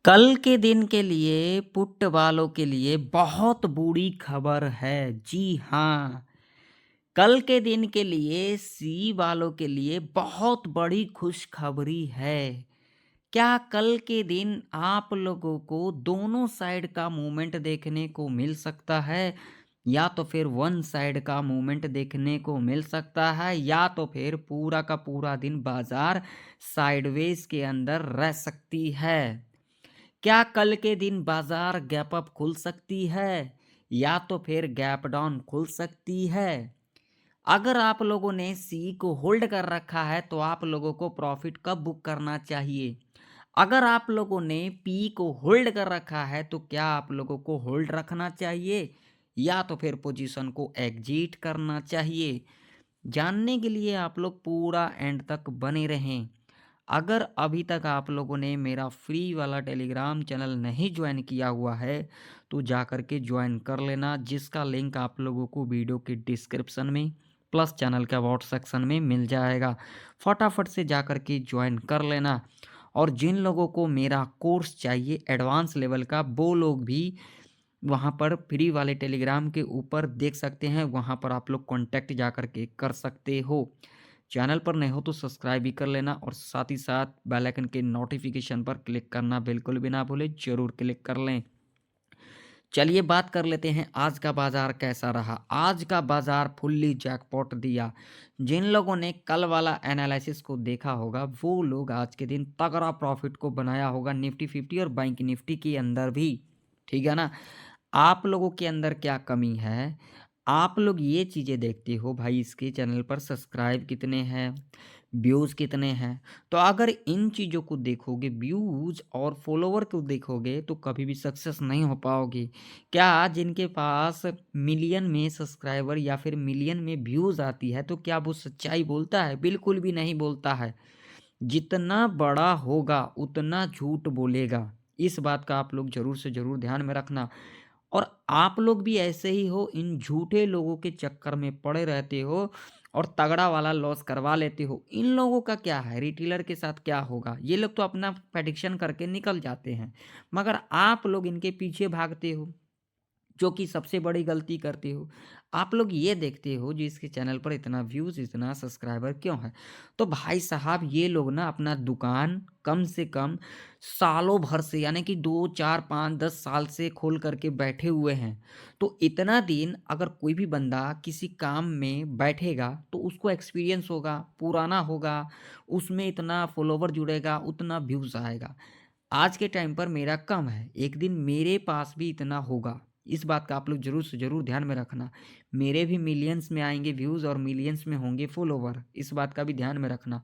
कल के दिन के लिए पुट वालों के लिए बहुत बुरी खबर है। जी हाँ, कल के दिन के लिए सी वालों के लिए बहुत बड़ी खुशखबरी है। क्या कल के दिन आप लोगों को दोनों साइड का मूवमेंट देखने को मिल सकता है? या तो फिर वन साइड का मूवमेंट देखने को मिल सकता है या तो फिर पूरा का पूरा दिन बाजार साइडवेज के अंदर रह सकती है। क्या कल के दिन बाजार गैप अप खुल सकती है या तो फिर गैप डाउन खुल सकती है? अगर आप लोगों ने सी को होल्ड कर रखा है तो आप लोगों को प्रॉफिट कब बुक करना चाहिए? अगर आप लोगों ने पी को होल्ड कर रखा है तो क्या आप लोगों को होल्ड रखना चाहिए या तो फिर पोजीशन को एग्जिट करना चाहिए? जानने के लिए आप लोग पूरा एंड तक बने रहें। अगर अभी तक आप लोगों ने मेरा फ्री वाला टेलीग्राम चैनल नहीं ज्वाइन किया हुआ है तो जा कर के ज्वाइन कर लेना, जिसका लिंक आप लोगों को वीडियो के डिस्क्रिप्शन में प्लस चैनल का व्हाट्स सेक्शन में मिल जाएगा। फटाफट से जा कर के ज्वाइन कर लेना। और जिन लोगों को मेरा कोर्स चाहिए एडवांस लेवल का, वो लोग भी वहाँ पर फ्री वाले टेलीग्राम के ऊपर देख सकते हैं, वहाँ पर आप लोग कॉन्टैक्ट जा कर के कर सकते हो। चैनल पर नए हो तो सब्सक्राइब भी कर लेना और साथ ही साथ बेल आइकन के नोटिफिकेशन पर क्लिक करना बिल्कुल भी ना भूलें, ज़रूर क्लिक कर लें। चलिए बात कर लेते हैं आज का बाजार कैसा रहा। आज का बाजार फुल्ली जैकपॉट दिया। जिन लोगों ने कल वाला एनालिसिस को देखा होगा वो लोग आज के दिन तगड़ा प्रॉफिट को बनाया होगा, निफ्टी 50 और बैंक निफ्टी के अंदर भी। ठीक है ना? आप लोगों के अंदर क्या कमी है? आप लोग ये चीज़ें देखते हो भाई, इसके चैनल पर सब्सक्राइब कितने हैं, व्यूज़ कितने हैं। तो अगर इन चीज़ों को देखोगे, व्यूज़ और फॉलोवर को देखोगे तो कभी भी सक्सेस नहीं हो पाओगे। क्या जिनके पास मिलियन में सब्सक्राइबर या फिर मिलियन में व्यूज़ आती है तो क्या वो सच्चाई बोलता है? बिल्कुल भी नहीं बोलता है। जितना बड़ा होगा उतना झूठ बोलेगा। इस बात का आप लोग ज़रूर से ज़रूर ध्यान में रखना। और आप लोग भी ऐसे ही हो, इन झूठे लोगों के चक्कर में पड़े रहते हो और तगड़ा वाला लॉस करवा लेते हो। इन लोगों का क्या है, रिटेलर के साथ क्या होगा? ये लोग तो अपना प्रेडिक्शन करके निकल जाते हैं, मगर आप लोग इनके पीछे भागते हो, जो कि सबसे बड़ी गलती करते हो। आप लोग ये देखते हो जी इसके चैनल पर इतना व्यूज़, इतना सब्सक्राइबर क्यों है? तो भाई साहब ये लोग ना अपना दुकान कम से कम सालों भर से, यानी कि 2, 4, 5, 10 साल से खोल कर के बैठे हुए हैं। तो इतना दिन अगर कोई भी बंदा किसी काम में बैठेगा तो उसको एक्सपीरियंस होगा, पुराना होगा, उसमें इतना फॉलोवर जुड़ेगा, उतना व्यूज़ आएगा। आज के टाइम पर मेरा कम है, एक दिन मेरे पास भी इतना होगा। इस बात का आप लोग ज़रूर से ज़रूर ध्यान में रखना। मेरे भी मिलियंस में आएँगे व्यूज़ और मिलियंस में होंगे फॉलोवर, इस बात का भी ध्यान में रखना।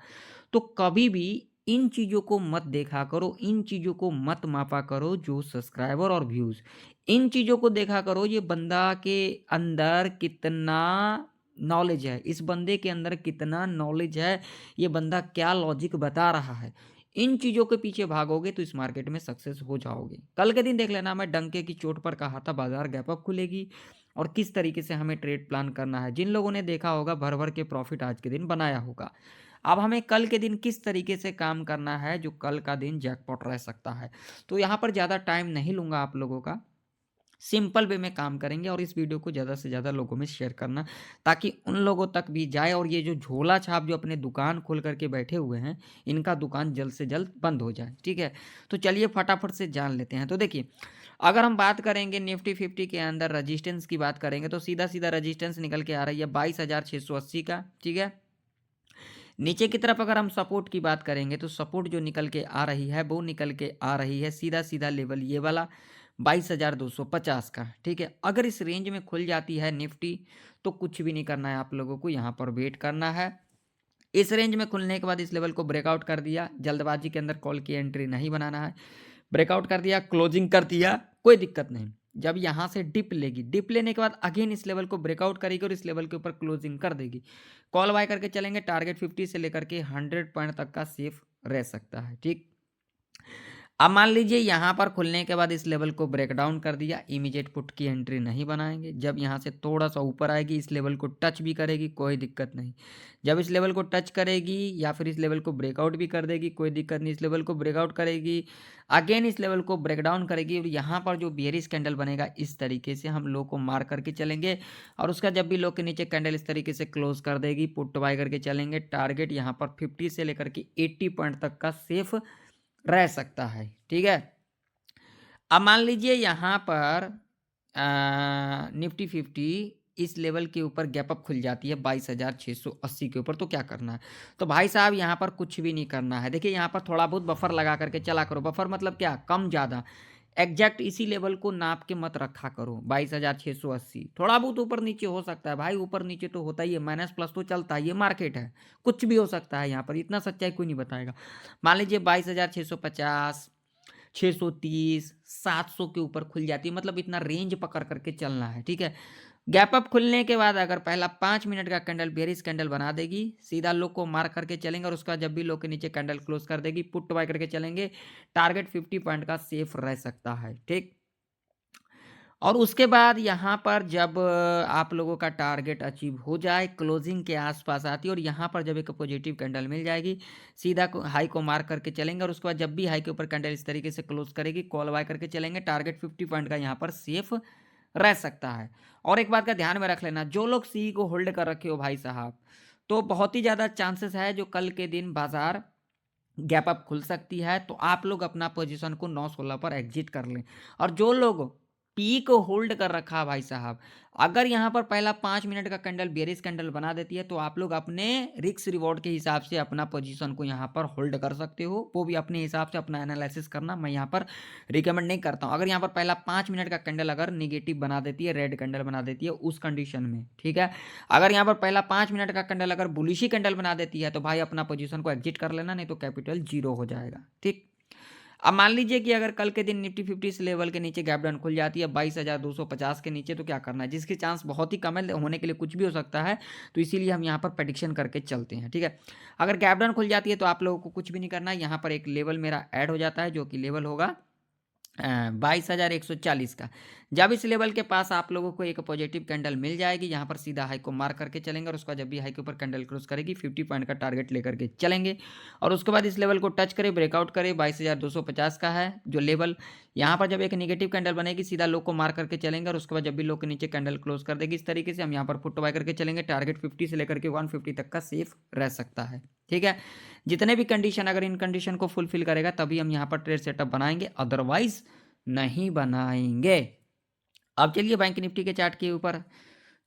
तो कभी भी इन चीज़ों को मत देखा करो, इन चीज़ों को मत मापा करो जो सब्सक्राइबर और व्यूज़। इन चीज़ों को देखा करो ये बंदा के अंदर कितना नॉलेज है, इस बंदे के अंदर कितना नॉलेज है, ये बंदा क्या लॉजिक बता रहा है। इन चीज़ों के पीछे भागोगे तो इस मार्केट में सक्सेस हो जाओगे। कल के दिन देख लेना, मैं डंके की चोट पर कहा था बाजार गैप अप खुलेगी और किस तरीके से हमें ट्रेड प्लान करना है। जिन लोगों ने देखा होगा भर-भर के प्रॉफिट आज के दिन बनाया होगा। अब हमें कल के दिन किस तरीके से काम करना है जो कल का दिन जैकपॉट रह सकता है। तो यहाँ पर ज़्यादा टाइम नहीं लूँगा आप लोगों का। सिंपल वे में काम करेंगे और इस वीडियो को ज़्यादा से ज़्यादा लोगों में शेयर करना ताकि उन लोगों तक भी जाए और ये जो झोला छाप जो अपने दुकान खोल करके बैठे हुए हैं, इनका दुकान जल्द से जल्द बंद हो जाए। ठीक है? तो चलिए फटाफट से जान लेते हैं। तो देखिए, अगर हम बात करेंगे निफ्टी 50 के अंदर रेजिस्टेंस की बात करेंगे तो सीधा-सीधा रेजिस्टेंस निकल के आ रही है 22,680 का। ठीक है? नीचे की तरफ अगर हम सपोर्ट की बात करेंगे तो सपोर्ट जो निकल के आ रही है वो निकल के आ रही है सीधा-सीधा लेवल ये वाला 22,250 का। ठीक है? अगर इस रेंज में खुल जाती है निफ्टी तो कुछ भी नहीं करना है आप लोगों को, यहाँ पर वेट करना है। इस रेंज में खुलने के बाद इस लेवल को ब्रेकआउट कर दिया, जल्दबाजी के अंदर कॉल की एंट्री नहीं बनाना है। ब्रेकआउट कर दिया, क्लोजिंग कर दिया, कोई दिक्कत नहीं। जब यहाँ से डिप लेगी, डिप लेने के बाद अगेन इस लेवल को ब्रेकआउट करेगी और इस लेवल के ऊपर क्लोजिंग कर देगी। कॉल बाय करके चलेंगे, टारगेट 50 से लेकर के 100 पॉइंट तक का सेफ रह सकता है। ठीक। अब मान लीजिए यहाँ पर खुलने के बाद इस लेवल को ब्रेक डाउन कर दिया, इमीडिएट पुट की एंट्री नहीं बनाएंगे। जब यहाँ से थोड़ा सा ऊपर आएगी, इस लेवल को टच भी करेगी, कोई दिक्कत नहीं। जब इस लेवल को टच करेगी या फिर इस लेवल को ब्रेकआउट भी कर देगी, कोई दिक्कत नहीं। इस लेवल को ब्रेकआउट करेगी, अगेन इस लेवल को ब्रेक डाउन करेगी, और यहाँ पर जो बेयरिश कैंडल बनेगा इस तरीके से हम लो को मार करके चलेंगे। और उसका जब भी लो के नीचे कैंडल इस तरीके से क्लोज कर देगी, पुट बाय करके चलेंगे। टारगेट यहाँ पर 50 से लेकर के 80 पॉइंट तक का सेफ रह सकता है, ठीक है। अब मान लीजिए यहाँ पर निफ्टी 50 इस लेवल के ऊपर गैप अप खुल जाती है 22,680 के ऊपर, तो क्या करना है? तो भाई साहब यहाँ पर कुछ भी नहीं करना है। देखिए यहाँ पर थोड़ा बहुत बफर लगा करके चला करो। बफर मतलब क्या? कम ज़्यादा एग्जैक्ट इसी लेवल को नाप के मत रखा करो। 22,680 थोड़ा बहुत ऊपर नीचे हो सकता है भाई, ऊपर नीचे तो होता ही है, माइनस प्लस तो चलता है, ये मार्केट है, कुछ भी हो सकता है यहाँ पर, इतना सच्चाई कोई नहीं बताएगा। मान लीजिए 22,650, 630, 700 के ऊपर खुल जाती है, मतलब इतना रेंज पकड़ करके चलना है, ठीक है। गैप अप खुलने के बाद अगर पहला 5 मिनट का कैंडल बेरिश कैंडल बना देगी, सीधा लो को मार करके चलेंगे, और उसका जब भी लो के नीचे कैंडल क्लोज कर देगी, पुट बाय करके चलेंगे। टारगेट 50 पॉइंट का सेफ रह सकता है, ठीक। और उसके बाद यहाँ पर जब आप लोगों का टारगेट अचीव हो जाए, क्लोजिंग के आसपास आती है, और यहाँ पर जब एक पॉजिटिव कैंडल मिल जाएगी, सीधा हाई को मार्क करके चलेंगे, और उसके बाद जब भी हाई के ऊपर कैंडल इस तरीके से क्लोज करेगी, कॉल बाय करके चलेंगे। टारगेट 50 पॉइंट का यहाँ पर सेफ रह सकता है। और एक बात का ध्यान में रख लेना, जो लोग सी को होल्ड कर रखे हो भाई साहब, तो बहुत ही ज़्यादा चांसेस है जो कल के दिन बाजार गैप अप खुल सकती है, तो आप लोग अपना पोजीशन को 9-16 पर एग्जिट कर लें। और जो लोग पी को होल्ड कर रखा है भाई साहब, अगर यहाँ पर पहला 5 मिनट का कैंडल बेरिश कैंडल बना देती है, तो आप लोग अपने रिस्क रिवॉर्ड के हिसाब से अपना पोजीशन को यहाँ पर होल्ड कर सकते हो। वो भी अपने हिसाब से अपना एनालिसिस करना, मैं यहाँ पर रिकमेंड नहीं करता हूँ। अगर यहाँ पर पहला 5 मिनट का कैंडल अगर निगेटिव बना देती है, रेड कैंडल बना देती है, उस कंडीशन में, ठीक है। अगर यहाँ पर पहला 5 मिनट का कैंडल अगर बुलिशी कैंडल बना देती है, तो भाई अपना पोजीशन को एग्जिट कर लेना, नहीं तो कैपिटल जीरो हो जाएगा, ठीक। अब मान लीजिए कि अगर कल के दिन निफ्टी 50 इस लेवल के नीचे गैप डाउन खुल जाती है 22,250 के नीचे, तो क्या करना है? जिसके चांस बहुत ही कम है, होने के लिए कुछ भी हो सकता है, तो इसीलिए हम यहाँ पर प्रेडिक्शन करके चलते हैं, ठीक है। अगर गैप डाउन खुल जाती है तो आप लोगों को कुछ भी नहीं करना है, यहाँ पर एक लेवल मेरा ऐड हो जाता है, जो कि लेवल होगा 22,140 का। जब इस लेवल के पास आप लोगों को एक पॉजिटिव कैंडल मिल जाएगी, यहाँ पर सीधा हाई को मार्क करके चलेंगे, और उसका जब भी हाई के ऊपर कैंडल क्रॉस करेगी 50 पॉइंट का टारगेट लेकर के चलेंगे। और उसके बाद इस लेवल को टच करे, ब्रेकआउट करे, 22,250 का है जो लेवल। यहाँ पर जब एक नेगेटिव कैंडल बनेगी, सीधा लो को मार्क करके चलेंगे, और उसके बाद जब भी लो के नीचे कैंडल क्लोज कर देगी, इस तरीके से हम यहाँ पर पुट बाय करके चलेंगे। टारगेट 50 से लेकर के 150 तक का सेफ रह सकता है, ठीक है। जितने भी कंडीशन, अगर इन कंडीशन को फुलफिल करेगा तभी हम यहाँ पर ट्रेड सेटअप बनाएंगे, अदरवाइज नहीं बनाएंगे। अब चलिए बैंक निफ्टी के चार्ट के ऊपर।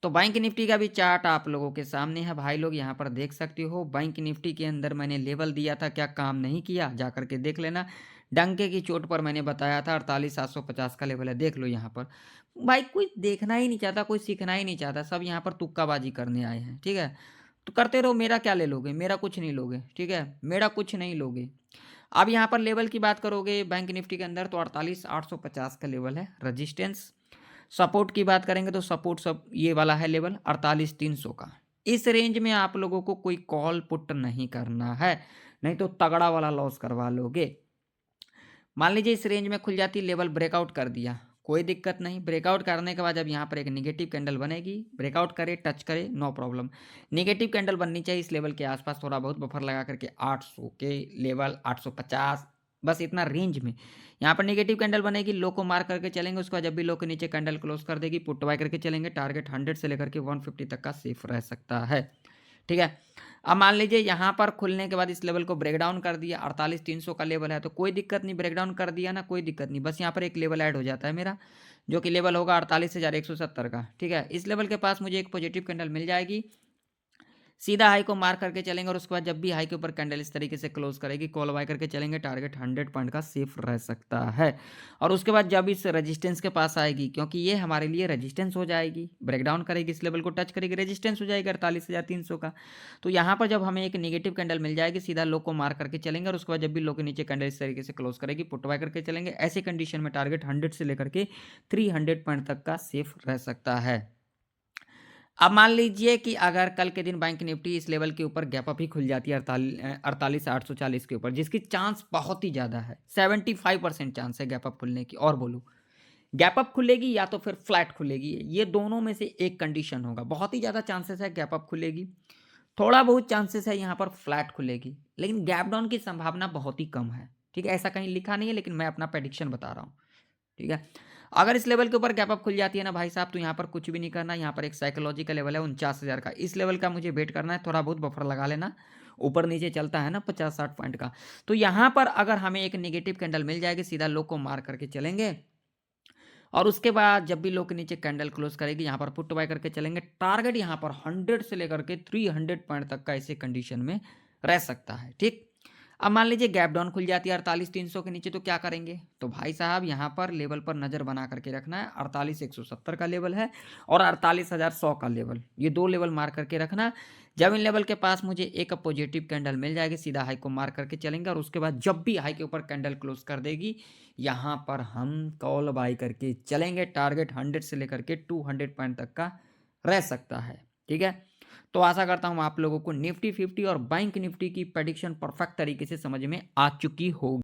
तो बैंक निफ्टी का भी चार्ट आप लोगों के सामने है भाई लोग, यहाँ पर देख सकते हो। बैंक निफ्टी के अंदर मैंने लेवल दिया था, क्या काम नहीं किया? जा करके देख लेना। डंके की चोट पर मैंने बताया था 48,750 का लेवल है, देख लो यहाँ पर। भाई कोई देखना ही नहीं चाहता, कोई सीखना ही नहीं चाहता, सब यहाँ पर तुक्काबाजी करने आए हैं, ठीक है। तो करते रहो, मेरा क्या ले लोगे? मेरा कुछ नहीं लोगे, ठीक है, मेरा कुछ नहीं लोगे। अब यहाँ पर लेवल की बात करोगे बैंक निफ्टी के अंदर, तो 48,850 का लेवल है रजिस्टेंस। सपोर्ट की बात करेंगे तो सपोर्ट सब ये वाला है लेवल 48,300 का। इस रेंज में आप लोगों को कोई कॉल पुट नहीं करना है, नहीं तो तगड़ा वाला लॉस करवा लोगे। मान लीजिए इस रेंज में खुल जाती, लेवल ब्रेकआउट कर दिया, कोई दिक्कत नहीं। ब्रेकआउट करने के बाद जब यहाँ पर एक निगेटिव कैंडल बनेगी, ब्रेकआउट करे, टच करे, नो प्रॉब्लम। निगेटिव कैंडल बननी चाहिए इस लेवल के आसपास, थोड़ा बहुत बफर लगा करके 800 के लेवल, 850, बस इतना रेंज में। यहाँ पर निगेटिव कैंडल बनेगी, लो को मार करके चलेंगे, उसके बाद जब भी लो के नीचे कैंडल क्लोज कर देगी, पुट बाय करके चलेंगे। टारगेट 100 से लेकर के 150 तक का सेफ रह सकता है, ठीक है। अब मान लीजिए यहाँ पर खुलने के बाद इस लेवल को ब्रेक डाउन कर दिया, 48,300 का लेवल है, तो कोई दिक्कत नहीं, ब्रेक डाउन कर दिया ना, कोई दिक्कत नहीं, बस यहाँ पर एक लेवल ऐड हो जाता है मेरा, जो कि लेवल होगा 48,170 का, ठीक है। इस लेवल के पास मुझे एक पॉजिटिव कैंडल मिल जाएगी, सीधा हाई को मार करके चलेंगे, और उसके बाद जब भी हाई के ऊपर कैंडल इस तरीके से क्लोज करेगी, कॉल बाय करके चलेंगे। टारगेट 100 पॉइंट का सेफ रह सकता है। और उसके बाद जब इस रेजिस्टेंस के पास आएगी, क्योंकि ये हमारे लिए रेजिस्टेंस हो जाएगी, ब्रेकडाउन करेगी, इस लेवल को टच करेगी, रेजिस्टेंस हो जाएगा 48,300 का। तो यहाँ पर जब हमें एक नेगेटिव कैंडल मिल जाएगी, सीधा लो को मार करके चलेंगे, और उसके बाद जब भी लो के नीचे कैंडल इस तरीके से क्लोज करेगी, पुट बाय करके चलेंगे। ऐसे कंडीशन में टारगेट 100 से लेकर के 300 पॉइंट तक का सेफ रह सकता है। अब मान लीजिए कि अगर कल के दिन बैंक निफ्टी इस लेवल के ऊपर गैप अप ही खुल जाती है 48,840 के ऊपर, जिसकी चांस बहुत ही ज़्यादा है, 75% चांस है गैप अप खुलने की। और बोलूँ, गैप अप खुलेगी या तो फिर फ्लैट खुलेगी, ये दोनों में से एक कंडीशन होगा। बहुत ही ज़्यादा चांसेस है गैप अप खुलेगी, थोड़ा बहुत चांसेस है यहाँ पर फ्लैट खुलेगी, लेकिन गैप डाउन की संभावना बहुत ही कम है। ठीक है, ऐसा कहीं लिखा नहीं है, लेकिन मैं अपना प्रेडिक्शन बता रहा हूँ। ठीक है, अगर इस लेवल के ऊपर गैप अप खुल जाती है ना भाई साहब, तो यहाँ पर कुछ भी नहीं करना। यहाँ पर एक साइकोलॉजी का लेवल है 49,000 का, इस लेवल का मुझे वेट करना है। थोड़ा बहुत बफर लगा लेना, ऊपर नीचे चलता है ना 50-60 पॉइंट का, तो यहाँ पर अगर हमें एक नेगेटिव कैंडल मिल जाएगी, सीधा लो को मार करके चलेंगे, और उसके बाद जब भी लो के नीचे कैंडल क्लोज करेगी, यहाँ पर पुट बाय करके चलेंगे। टारगेट यहाँ पर 100 से लेकर के 300 पॉइंट तक का ऐसे कंडीशन में रह सकता है। ठीक, अब मान लीजिए गैप डाउन खुल जाती है 48,300 के नीचे, तो क्या करेंगे? तो भाई साहब यहाँ पर लेवल पर नज़र बना करके रखना है। 48,170 का लेवल है और 48,100 का लेवल, ये दो लेवल मार करके रखना। जब इन लेवल के पास मुझे एक पॉजिटिव कैंडल मिल जाएगी, सीधा हाई को मार करके चलेंगे, और उसके बाद जब भी हाई के ऊपर कैंडल क्लोज कर देगी, यहाँ पर हम कॉल बाई करके चलेंगे। टारगेट 100 से लेकर के 200 पॉइंट तक का रह सकता है। ठीक है, तो आशा करता हूँ आप लोगों को निफ्टी 50 और बैंक निफ्टी की प्रेडिक्शन परफेक्ट तरीके से समझ में आ चुकी होगी।